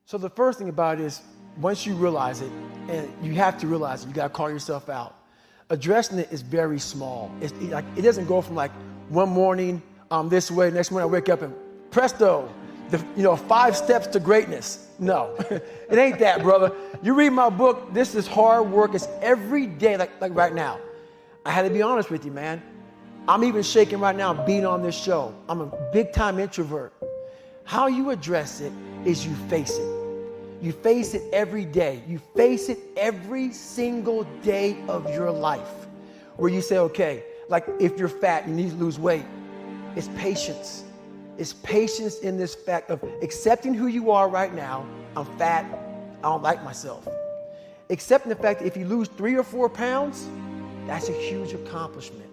So the first thing about it is, once you realize it, and you have to realize it, you gotta call yourself out. Addressing it is very small. It doesn't go from like one morning, this way, next morning I wake up and presto, 5 steps to greatness. No, it ain't that, brother. You read my book, this is hard work. It's every day, like right now. I had to be honest with you, man. I'm even shaking right now being on this show. I'm a big time introvert. How you address it is you face it. You face it every day. You face it every single day of your life, where you say, okay, like if you're fat, you need to lose weight. It's patience. It's patience in this fact of accepting who you are right now. I'm fat. I don't like myself. Accepting the fact that if you lose 3 or 4 pounds, that's a huge accomplishment.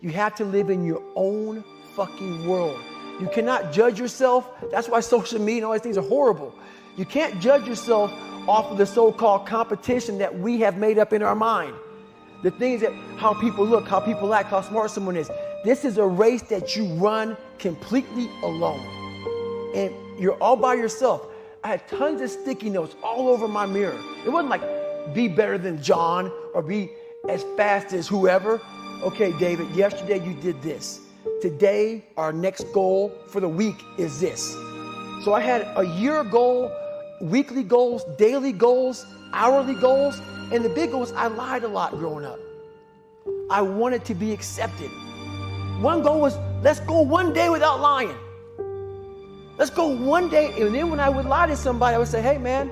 You have to live in your own fucking world. You cannot judge yourself. That's why social media and all these things are horrible. You can't judge yourself off of the so-called competition that we have made up in our mind. The things that, how people look, how people act, how smart someone is. This is a race that you run completely alone. And you're all by yourself. I had tons of sticky notes all over my mirror. It wasn't like, be better than John or be as fast as whoever. Okay, David, yesterday you did this. Today, our next goal for the week is this. So I had a year goal, weekly goals, daily goals, hourly goals, and the big goals, I lied a lot growing up. I wanted to be accepted. One goal was, let's go one day without lying. Let's go one day, and then when I would lie to somebody, I would say, hey man,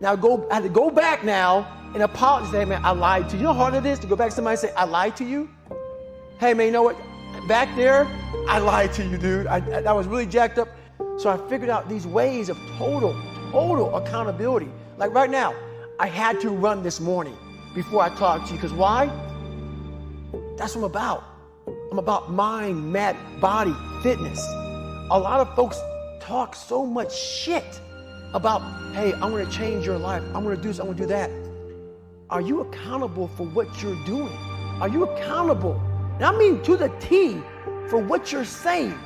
I had to go back now and apologize. Hey man, I lied to you. You know how hard it is to go back to somebody and say, I lied to you? Hey man, you know what? Back there, I lied to you, dude. I was really jacked up. So I figured out these ways of total accountability. Like right now, I had to run this morning before I talked to you, because why? That's what I'm about. I'm about mind, body, fitness. A lot of folks talk so much shit about, hey, I'm gonna change your life. I'm gonna do this, I'm gonna do that. Are you accountable for what you're doing? Are you accountable? And I mean to the T for what you're saying.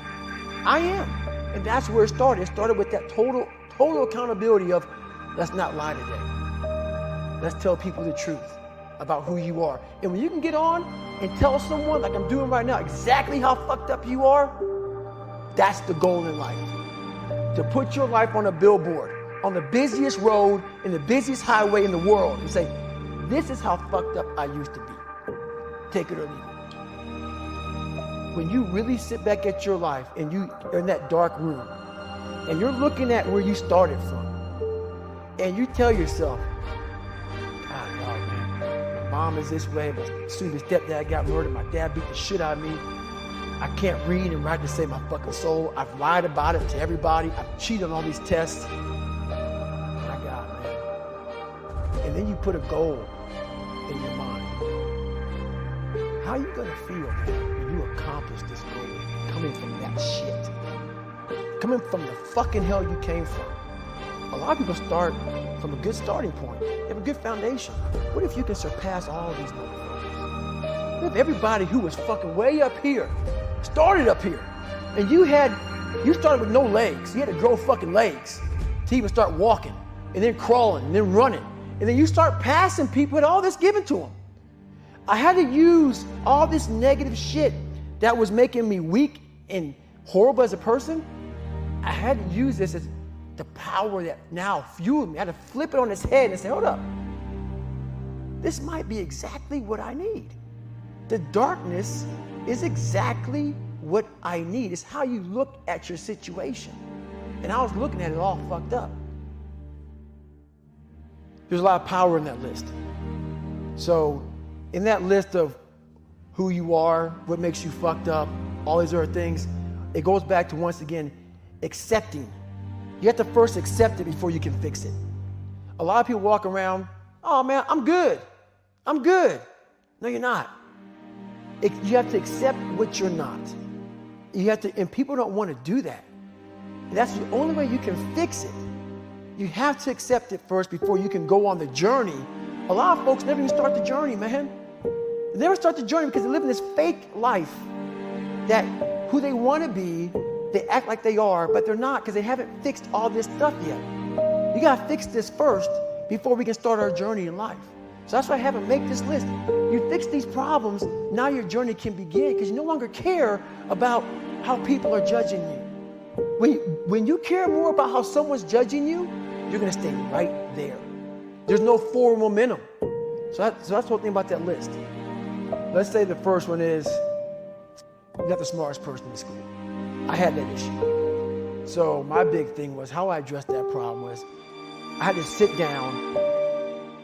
I am. And that's where it started. It started with that total accountability of, let's not lie today. Let's tell people the truth about who you are. And when you can get on and tell someone, like I'm doing right now, exactly how fucked up you are, that's the goal in life. To put your life on a billboard, on the busiest road, in the busiest highway in the world, and say, this is how fucked up I used to be. Take it or leave it. When you really sit back at your life and you're in that dark room and you're looking at where you started from and you tell yourself, God, dog, man, my mom is this way, my stepdad got murdered, my dad beat the shit out of me, I can't read and write to save my fucking soul, I've lied about it to everybody, I've cheated on all these tests, my God, man. And then you put a goal in your mind. How are you gonna feel, man, when you accomplish this goal coming from that shit? Coming from the fucking hell you came from. A lot of people start from a good starting point. They have a good foundation. What if you can surpass all these motherfuckers? What if everybody who was fucking way up here started up here? And you started with no legs. You had to grow fucking legs to even start walking, and then crawling, and then running. And then you start passing people with all this given to them. I had to use all this negative shit that was making me weak and horrible as a person. I had to use this as the power that now fueled me. I had to flip it on its head and say, hold up. This might be exactly what I need. The darkness is exactly what I need. It's how you look at your situation. And I was looking at it all fucked up. There's a lot of power in that list. So in that list of who you are, what makes you fucked up, all these other things, it goes back to, once again, accepting. You have to first accept it before you can fix it. A lot of people walk around, oh man, I'm good. I'm good. No, you're not. You have to accept what you're not. You have to, and people don't want to do that. And that's the only way you can fix it. You have to accept it first before you can go on the journey. A lot of folks never even start the journey, man. They never start the journey because they live in this fake life that who they want to be, they act like they are, but they're not, because they haven't fixed all this stuff yet. You gotta fix this first before we can start our journey in life. So that's why I have them make this list. You fix these problems, now your journey can begin because you no longer care about how people are judging you. When you care more about how someone's judging you, you're gonna stay right there. There's no forward momentum. So that's the whole thing about that list. Let's say the first one is, you're not the smartest person in school. I had that issue. So my big thing was how I addressed that problem was I had to sit down.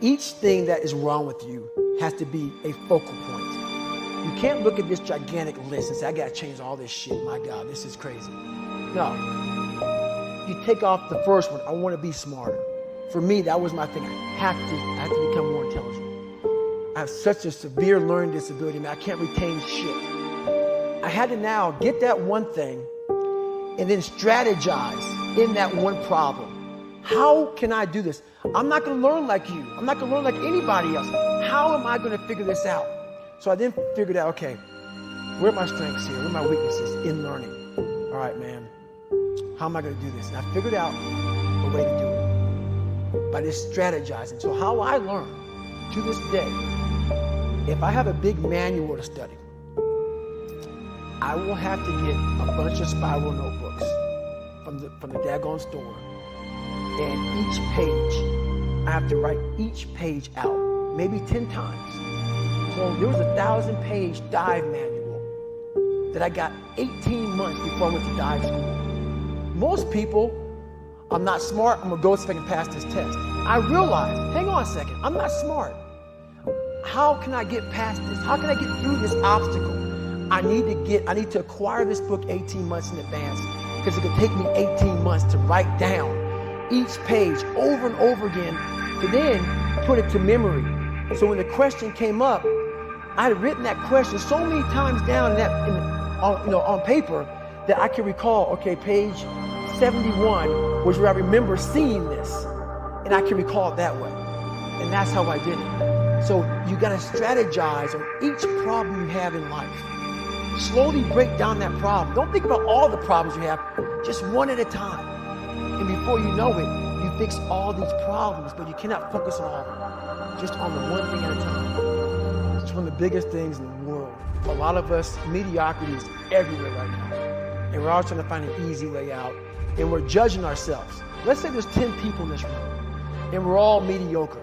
Each thing that is wrong with you has to be a focal point. You can't look at this gigantic list and say, I gotta change all this shit. My God, this is crazy. No. You take off the first one, I wanna be smarter. For me, that was my thing. I have to become more intelligent. I have such a severe learning disability, man. I can't retain shit. I had to now get that one thing and then strategize in that one problem. How can I do this? I'm not gonna learn like you. I'm not gonna learn like anybody else. How am I gonna figure this out? So I then figured out, okay, where are my strengths here? Where are my weaknesses in learning? All right, man, how am I gonna do this? And I figured out a way to do it by just strategizing. So how I learn to this day, if I have a big manual to study, I will have to get a bunch of spiral notebooks from the daggone store. And each page, I have to write each page out, maybe 10 times. So there was a 1,000-page dive manual that I got 18 months before I went to dive school. Most people, I'm not smart, I'm gonna go see if I can pass this test. I realized, hang on a second, I'm not smart. How can I get past this? How can I get through this obstacle? I need to acquire this book 18 months in advance because it could take me 18 months to write down each page over and over again to then put it to memory. So when the question came up, I had written that question so many times down on paper that I can recall, okay, page 71 was where I remember seeing this, and I can recall it that way. And that's how I did it. So you gotta strategize on each problem you have in life. Slowly break down that problem. Don't think about all the problems you have, just one at a time. And before you know it, you fix all these problems, but you cannot focus on all of them. Just on the one thing at a time. It's one of the biggest things in the world. A lot of us, mediocrity is everywhere right now. And we're all trying to find an easy way out. And we're judging ourselves. Let's say there's 10 people in this room, and we're all mediocre.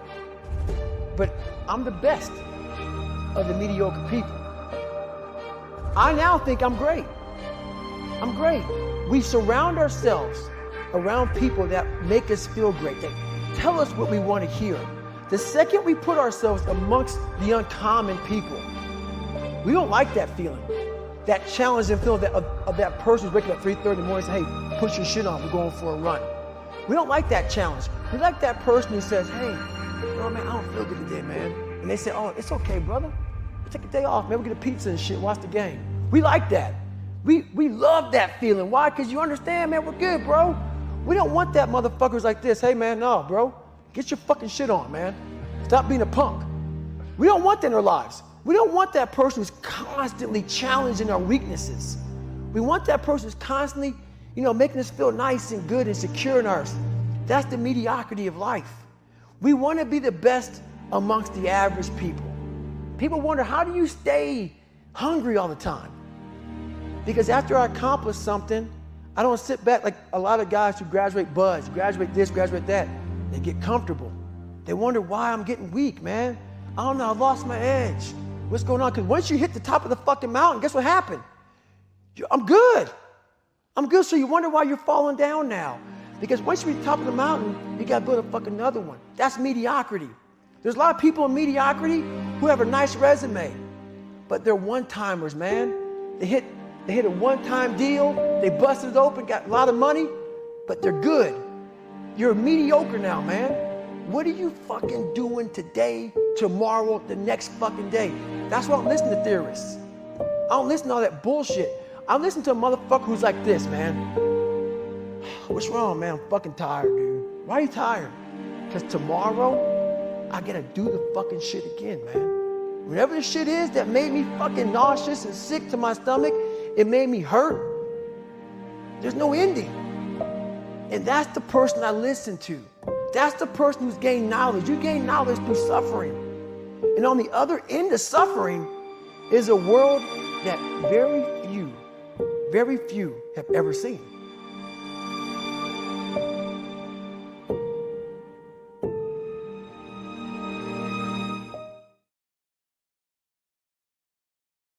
But I'm the best of the mediocre people. I now think I'm great. I'm great. We surround ourselves around people that make us feel great, that tell us what we want to hear. The second we put ourselves amongst the uncommon people, we don't like that feeling, that challenging feeling of that person who's waking up at 3:30 in the morning and says, hey, put your shit on, we're going for a run. We don't like that challenge. We like that person who says, hey, no, man, I don't feel good today, man. And they say, oh, it's okay, brother. Take a day off, man, we'll get a pizza and shit, watch the game. We like that. We love that feeling. Why? Because you understand, man, we're good, bro. We don't want that motherfuckers like this. Hey, man, no, bro. Get your fucking shit on, man. Stop being a punk. We don't want that in our lives. We don't want that person who's constantly challenging our weaknesses. We want that person who's constantly, making us feel nice and good and secure in ours. That's the mediocrity of life. We want to be the best amongst the average people. People wonder, how do you stay hungry all the time? Because after I accomplish something, I don't sit back like a lot of guys who graduate buds, graduate this, graduate that. They get comfortable. They wonder why I'm getting weak, man. I don't know, I lost my edge. What's going on? Because once you hit the top of the fucking mountain, guess what happened? I'm good. I'm good, so you wonder why you're falling down now. Because once you reach the top of the mountain, you gotta build a fucking another one. That's mediocrity. There's a lot of people in mediocrity who have a nice resume, but they're one-timers, man. They hit a one-time deal, they busted it open, got a lot of money, but they're good. You're mediocre now, man. What are you fucking doing today, tomorrow, the next fucking day? That's why I don't listen to theorists. I don't listen to all that bullshit. I listen to a motherfucker who's like this, man. What's wrong, man? I'm fucking tired, dude. Why are you tired? Because tomorrow, I gotta do the fucking shit again, man. Whatever the shit is that made me fucking nauseous and sick to my stomach, it made me hurt. There's no ending. And that's the person I listen to. That's the person who's gained knowledge. You gain knowledge through suffering. And on the other end of suffering is a world that very few have ever seen.